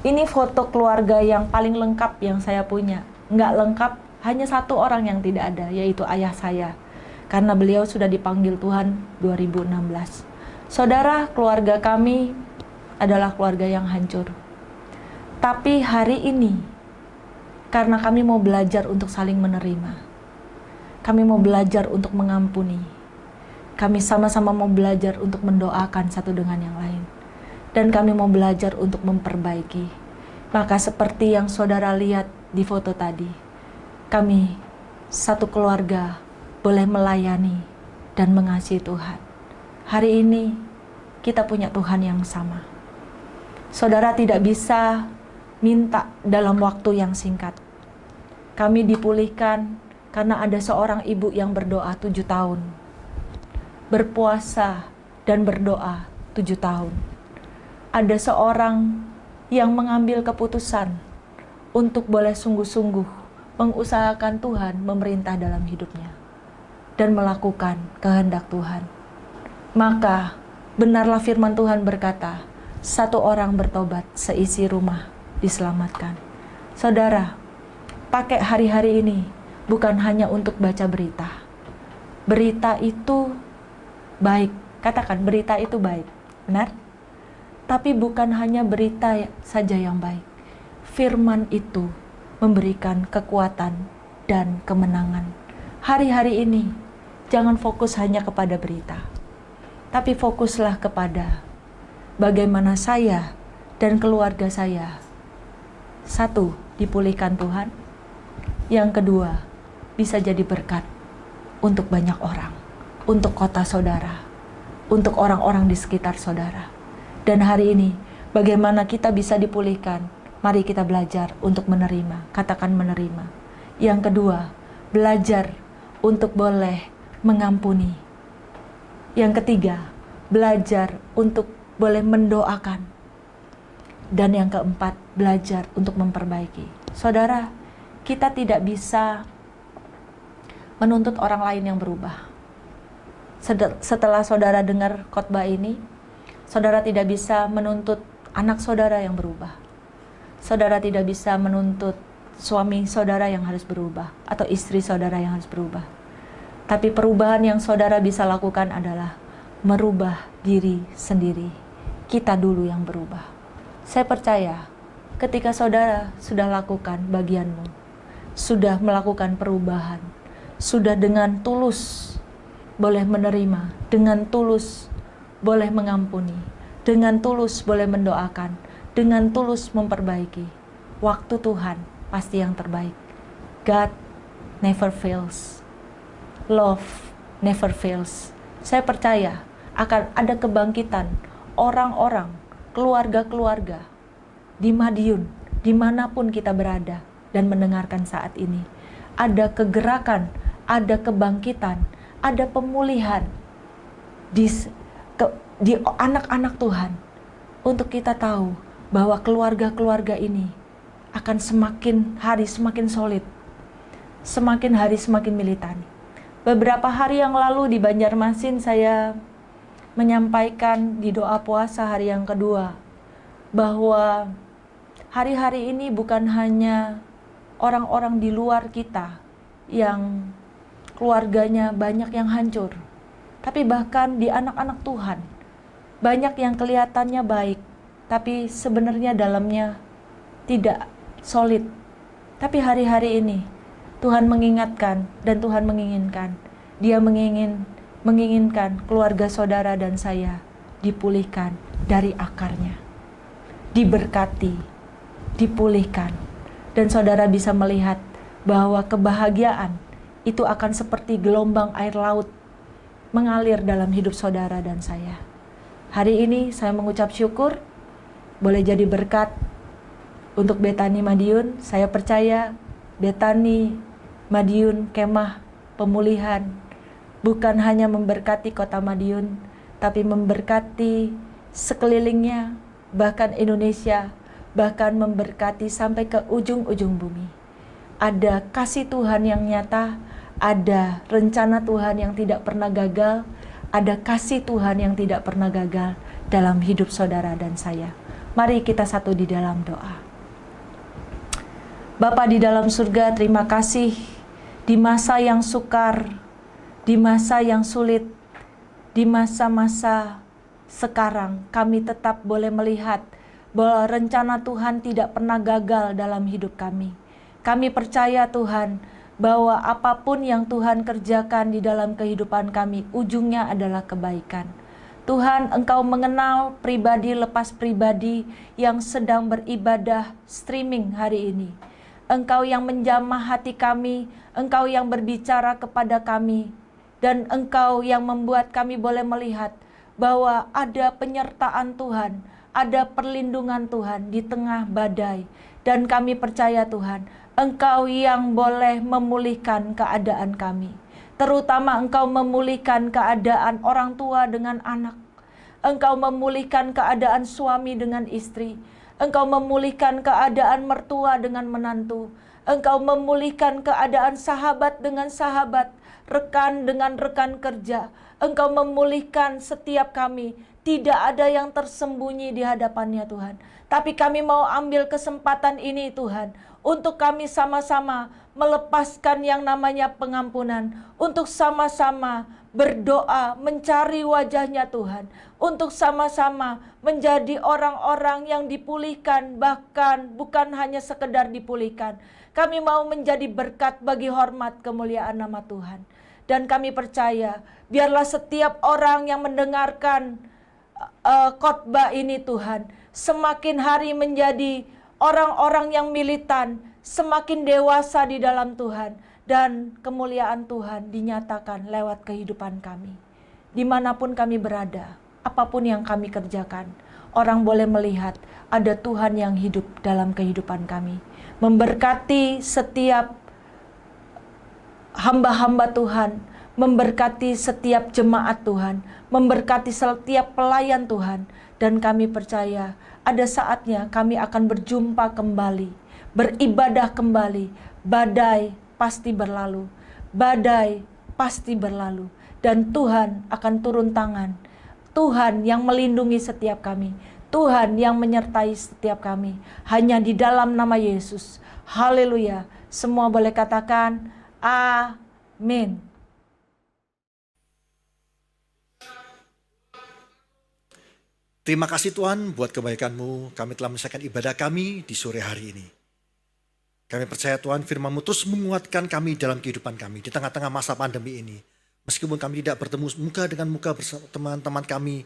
Ini foto keluarga yang paling lengkap yang saya punya. Nggak lengkap, hanya satu orang yang tidak ada, yaitu ayah saya. Karena beliau sudah dipanggil Tuhan 2016. Saudara, keluarga kami adalah keluarga yang hancur. Tapi hari ini, karena kami mau belajar untuk saling menerima, kami mau belajar untuk mengampuni, kami sama-sama mau belajar untuk mendoakan satu dengan yang lain, dan kami mau belajar untuk memperbaiki. Maka seperti yang saudara lihat di foto tadi, kami satu keluarga boleh melayani dan mengasihi Tuhan. Hari ini kita punya Tuhan yang sama. Saudara tidak bisa minta dalam waktu yang singkat. Kami dipulihkan karena ada seorang ibu yang berdoa 7 tahun. Berpuasa dan berdoa 7 tahun. Ada seorang yang mengambil keputusan untuk boleh sungguh-sungguh mengusahakan Tuhan memerintah dalam hidupnya dan melakukan kehendak Tuhan. Maka benarlah firman Tuhan berkata, satu orang bertobat, seisi rumah diselamatkan. Saudara, pakai hari-hari ini bukan hanya untuk baca berita. Berita itu baik, katakan berita itu baik, benar? Tapi bukan hanya berita saja yang baik. Firman itu memberikan kekuatan dan kemenangan. Hari-hari ini jangan fokus hanya kepada berita, tapi fokuslah kepada bagaimana saya dan keluarga saya, satu, dipulihkan Tuhan. Yang kedua, bisa jadi berkat untuk banyak orang, untuk kota saudara, untuk orang-orang di sekitar saudara. Dan hari ini, bagaimana kita bisa dipulihkan? Mari kita belajar untuk menerima, katakan menerima. Yang kedua, belajar untuk boleh mengampuni. Yang ketiga, belajar untuk boleh mendoakan. Dan yang keempat, belajar untuk memperbaiki. Saudara, kita tidak bisa menuntut orang lain yang berubah. Setelah saudara dengar khotbah ini, saudara tidak bisa menuntut anak saudara yang berubah. Saudara tidak bisa menuntut suami saudara yang harus berubah atau istri saudara yang harus berubah. Tapi perubahan yang saudara bisa lakukan adalah merubah diri sendiri. Kita dulu yang berubah. Saya percaya ketika saudara sudah lakukan bagianmu, sudah melakukan perubahan, sudah dengan tulus boleh menerima, dengan tulus boleh mengampuni, dengan tulus boleh mendoakan, dengan tulus memperbaiki, waktu Tuhan pasti yang terbaik. God never fails. Love never fails. Saya percaya akan ada kebangkitan orang-orang, keluarga-keluarga di Madiun, dimanapun kita berada dan mendengarkan saat ini. Ada kegerakan, ada kebangkitan, ada pemulihan di anak-anak Tuhan. Untuk kita tahu bahwa keluarga-keluarga ini akan semakin hari semakin solid, semakin hari semakin militan. Beberapa hari yang lalu di Banjarmasin saya menyampaikan di doa puasa hari yang kedua bahwa hari-hari ini bukan hanya orang-orang di luar kita yang keluarganya banyak yang hancur, tapi bahkan di anak-anak Tuhan banyak yang kelihatannya baik, tapi sebenarnya dalamnya tidak solid. Tapi hari-hari ini Tuhan mengingatkan dan Tuhan menginginkan, Dia menginginkan keluarga saudara dan saya dipulihkan dari akarnya, diberkati, dipulihkan. Dan saudara bisa melihat bahwa kebahagiaan itu akan seperti gelombang air laut mengalir dalam hidup saudara dan saya. Hari ini saya mengucap syukur boleh jadi berkat untuk Betani Madiun. Saya percaya Betani Madiun Kemah Pemulihan bukan hanya memberkati kota Madiun, tapi memberkati sekelilingnya, bahkan Indonesia, bahkan memberkati sampai ke ujung-ujung bumi. Ada kasih Tuhan yang nyata, ada rencana Tuhan yang tidak pernah gagal, ada kasih Tuhan yang tidak pernah gagal dalam hidup saudara dan saya. Mari kita satu di dalam doa. Bapa di dalam surga, terima kasih di masa yang sukar, di masa yang sulit, di masa-masa sekarang kami tetap boleh melihat bahwa rencana Tuhan tidak pernah gagal dalam hidup kami. Kami percaya Tuhan bahwa apapun yang Tuhan kerjakan di dalam kehidupan kami, ujungnya adalah kebaikan. Tuhan, Engkau mengenal pribadi lepas pribadi yang sedang beribadah streaming hari ini. Engkau yang menjamah hati kami, Engkau yang berbicara kepada kami, dan Engkau yang membuat kami boleh melihat bahwa ada penyertaan Tuhan, ada perlindungan Tuhan di tengah badai. Dan kami percaya Tuhan, Engkau yang boleh memulihkan keadaan kami. Terutama Engkau memulihkan keadaan orang tua dengan anak. Engkau memulihkan keadaan suami dengan istri. Engkau memulihkan keadaan mertua dengan menantu. Engkau memulihkan keadaan sahabat dengan sahabat, rekan dengan rekan kerja. Engkau memulihkan setiap kami. Tidak ada yang tersembunyi di hadapannya Tuhan. Tapi kami mau ambil kesempatan ini Tuhan, untuk kami sama-sama melepaskan yang namanya pengampunan, untuk sama-sama berdoa mencari wajahnya Tuhan, untuk sama-sama menjadi orang-orang yang dipulihkan, bahkan bukan hanya sekedar dipulihkan. Kami mau menjadi berkat bagi hormat kemuliaan nama Tuhan. Dan kami percaya, biarlah setiap orang yang mendengarkan khotbah ini Tuhan, semakin hari menjadi orang-orang yang militan, semakin dewasa di dalam Tuhan, dan kemuliaan Tuhan dinyatakan lewat kehidupan kami. Dimanapun kami berada, apapun yang kami kerjakan, orang boleh melihat ada Tuhan yang hidup dalam kehidupan kami. Memberkati setiap hamba-hamba Tuhan, memberkati setiap jemaat Tuhan, memberkati setiap pelayan Tuhan. Dan kami percaya ada saatnya kami akan berjumpa kembali, beribadah kembali. Badai pasti berlalu, badai pasti berlalu. Dan Tuhan akan turun tangan. Tuhan yang melindungi setiap kami, Tuhan yang menyertai setiap kami. Hanya di dalam nama Yesus. Haleluya. Semua boleh katakan amin. Terima kasih Tuhan buat kebaikan-Mu. Kami telah menyelesaikan ibadah kami di sore hari ini. Kami percaya Tuhan firman-Mu terus menguatkan kami dalam kehidupan kami di tengah-tengah masa pandemi ini. Meskipun kami tidak bertemu muka dengan muka bersama teman-teman kami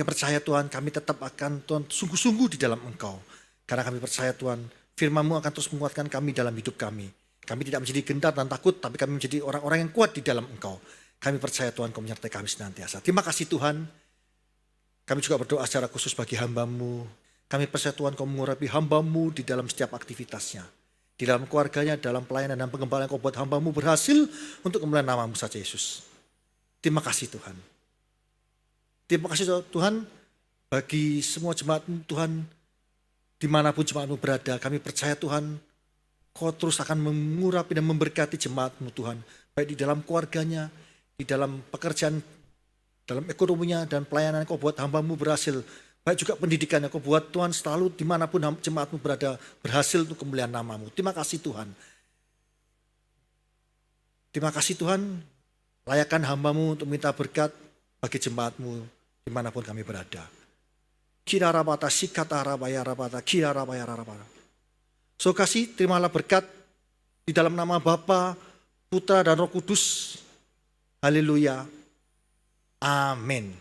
percaya Tuhan kami tetap akan Tuhan sungguh-sungguh di dalam Engkau. Karena kami percaya Tuhan firman-Mu akan terus menguatkan kami dalam hidup kami. Kami tidak menjadi gentar dan takut, tapi kami menjadi orang-orang yang kuat di dalam Engkau. Kami percaya Tuhan Kau menyertai kami senantiasa. Terima kasih Tuhan. Kami juga berdoa secara khusus bagi hamba-Mu. Kami percaya Tuhan Kau mengurapi hamba-Mu di dalam setiap aktivitasnya. Di dalam keluarganya, dalam pelayanan dan pengembalaan Kau buat hamba-Mu berhasil untuk kemuliaan nama-Mu saja Yesus. Terima kasih Tuhan. Terima kasih Tuhan bagi semua jemaat-Mu Tuhan. Dimanapun jemaat-Mu berada, kami percaya Tuhan Kau terus akan mengurapi dan memberkati jemaat-Mu Tuhan. Baik di dalam keluarganya, di dalam pekerjaan, dalam ekonominya dan pelayanan Kau buat hamba-Mu berhasil. Baik juga pendidikan yang Kau buat Tuhan selalu dimanapun jemaat-Mu berada berhasil untuk kemuliaan nama-Mu. Terima kasih Tuhan. Terima kasih Tuhan. Layakkan hamba-Mu untuk minta berkat bagi jemaat-Mu dimanapun kami berada. Kira rabata sikata rabaya rabata kira rabaya rabata. So kasih terimalah berkat di dalam nama Bapa, Putra dan Roh Kudus. Haleluya. Amin.